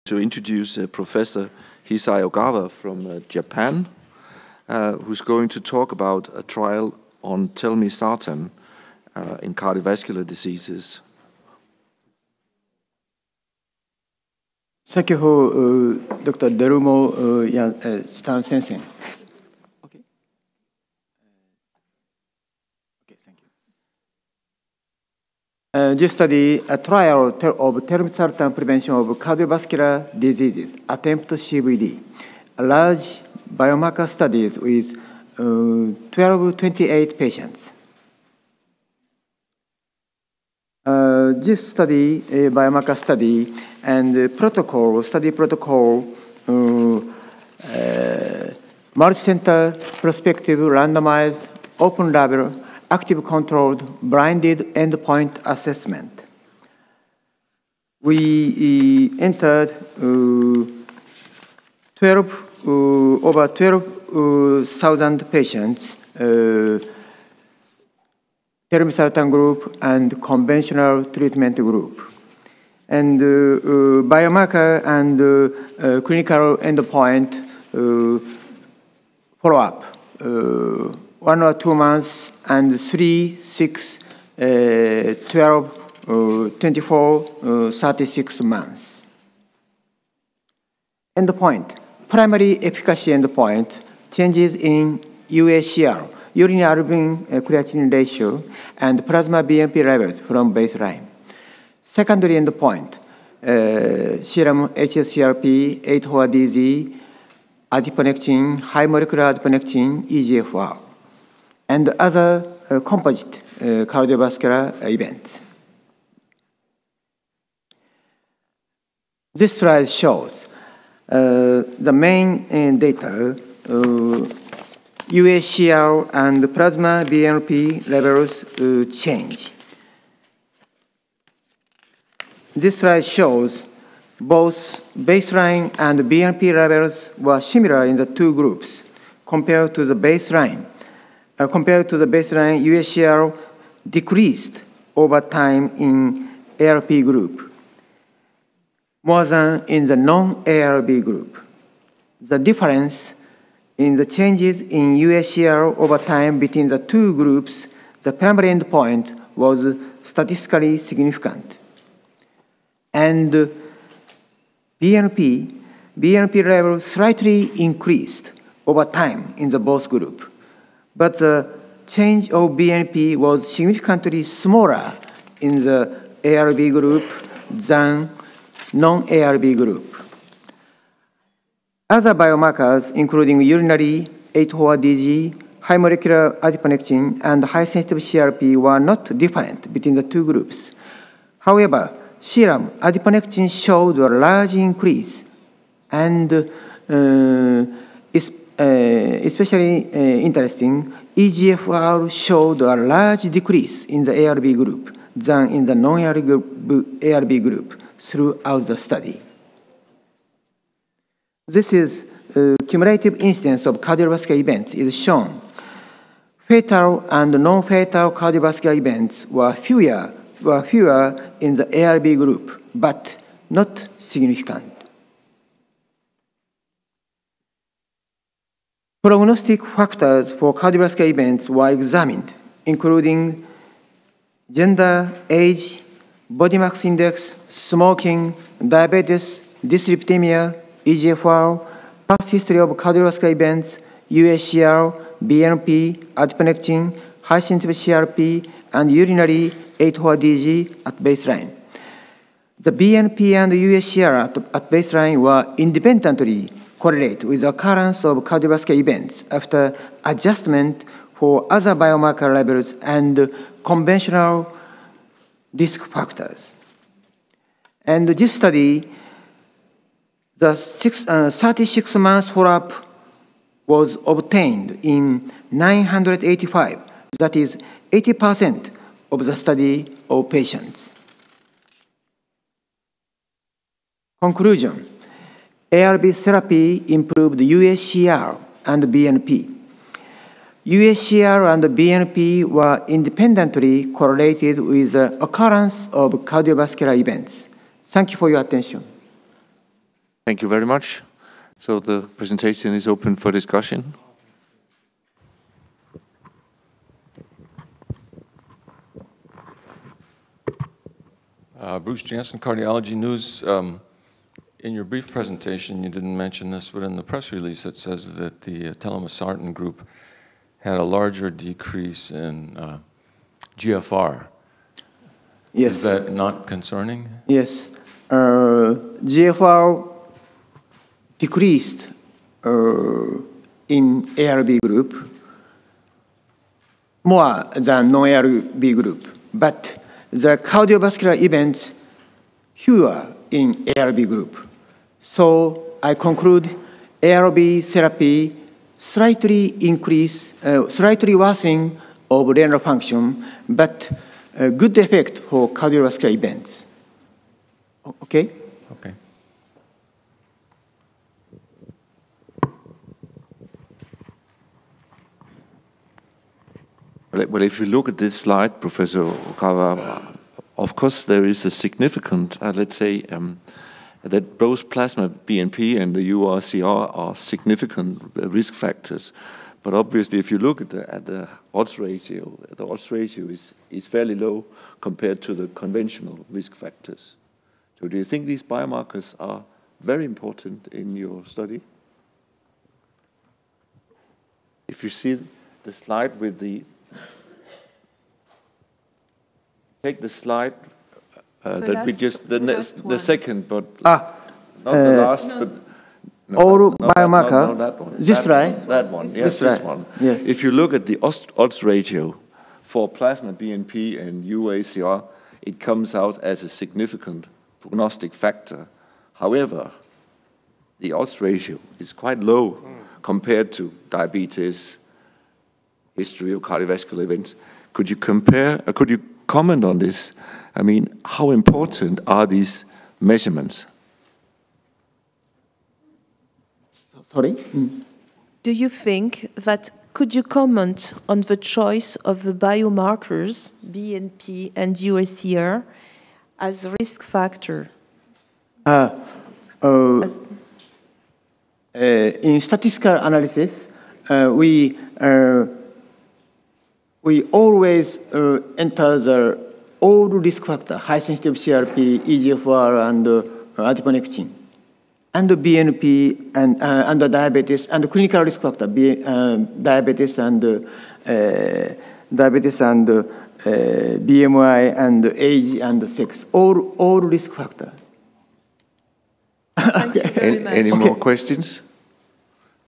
to introduce Professor Hisao Ogawa from Japan, who's going to talk about a trial on Telmisartan in cardiovascular diseases. Thank you for Dr. Derumo Stan Sensen. Okay. Okay, thank you. This study, a trial of Telmisartan prevention of cardiovascular diseases, ATTEMPT-CVD, a large biomarker studies with 1228 patients. This study, a biomarker study, and study protocol, multi-center, prospective, randomized, open-label, active-controlled, blinded endpoint assessment. We entered over 12,000 patients, Telmisartan group and conventional treatment group. And biomarker and clinical endpoint follow-up, 1 or 2 months, and 3, 6, 12, 24, 36 months. Endpoint, primary efficacy endpoint, changes in UACR, urine albumin creatinine ratio, and plasma BNP levels from baseline. Secondary endpoint, serum hsCRP, 8-HOR-DZ, adiponectin, high molecular adiponectin, EGFR, and other composite cardiovascular events. This slide shows the main data, UACR and plasma BNP levels change. This slide shows both baseline and BNP levels were similar in the two groups compared to the baseline. UACR decreased over time in ARP group, more than in the non-ARB group. The difference in the changes in UACR over time between the two groups, the primary endpoint was statistically significant. And BNP level slightly increased over time in the both group, but the change of BNP was significantly smaller in the ARB group than non-ARB group. Other biomarkers, including urinary, 8-HOR-DZ, high molecular adiponectin, and high-sensitive CRP, were not different between the two groups. However, serum adiponectin showed a large increase, and especially interesting, EGFR showed a large decrease in the ARB group than in the non-ARB group throughout the study. This is cumulative incidence of cardiovascular events is shown. Fatal and non-fatal cardiovascular events were fewer in the ARB group, but not significant. Prognostic factors for cardiovascular events were examined, including gender, age, body mass index, smoking, diabetes, dyslipidemia, EGFR, past history of cardiovascular events, UACR, BNP, adiponectin, high-sensitive CRP, and urinary 8-HOR-DZ at baseline. The BNP and UACR at baseline were independently correlated with the occurrence of cardiovascular events after adjustment for other biomarker levels and conventional risk factors. And this study, the 36 months follow-up was obtained in 985, that is 80% of the study of patients. Conclusion, ARB therapy improved UACR and BNP. UACR and BNP were independently correlated with the occurrence of cardiovascular events. Thank you for your attention. Thank you very much. So the presentation is open for discussion. Bruce Jansen, Cardiology News. In your brief presentation, you didn't mention this, but in the press release it says that the Telmisartan group had a larger decrease in GFR. Yes. Is that not concerning? Yes. GFR decreased in ARB group more than non-ARB group, but the cardiovascular events fewer in ARB group. So I conclude ARB therapy slightly worsening of renal function, but a good effect for cardiovascular events. Okay? Okay. Well, if you look at this slide, Professor Ogawa, of course there is a significant, let's say, that both plasma BNP and the URCR are significant risk factors. But obviously, if you look at the odds ratio, the odds ratio is fairly low compared to the conventional risk factors. So do you think these biomarkers are very important in your study? If you see the slide with the... Take the slide that we just... The second, but... not the last, but... All biomarker, no, that one. this slide? That one, yes, this one. Yes. If you look at the odds ratio for plasma BNP and UACR, it comes out as a significant prognostic factor. However, the odds ratio is quite low compared to diabetes, history of cardiovascular events. Could you comment on this? I mean, how important are these measurements? Sorry? Do you think that, could you comment on the choice of the biomarkers, BNP and UACR, as a risk factor? In statistical analysis, we always enter the all risk factor, high sensitive CRP, EGFR, and adiponectin, and the BNP, and the diabetes, and the clinical risk factor, diabetes and BMI, and age, and sex, all risk factors. Thank you very much. Any more questions?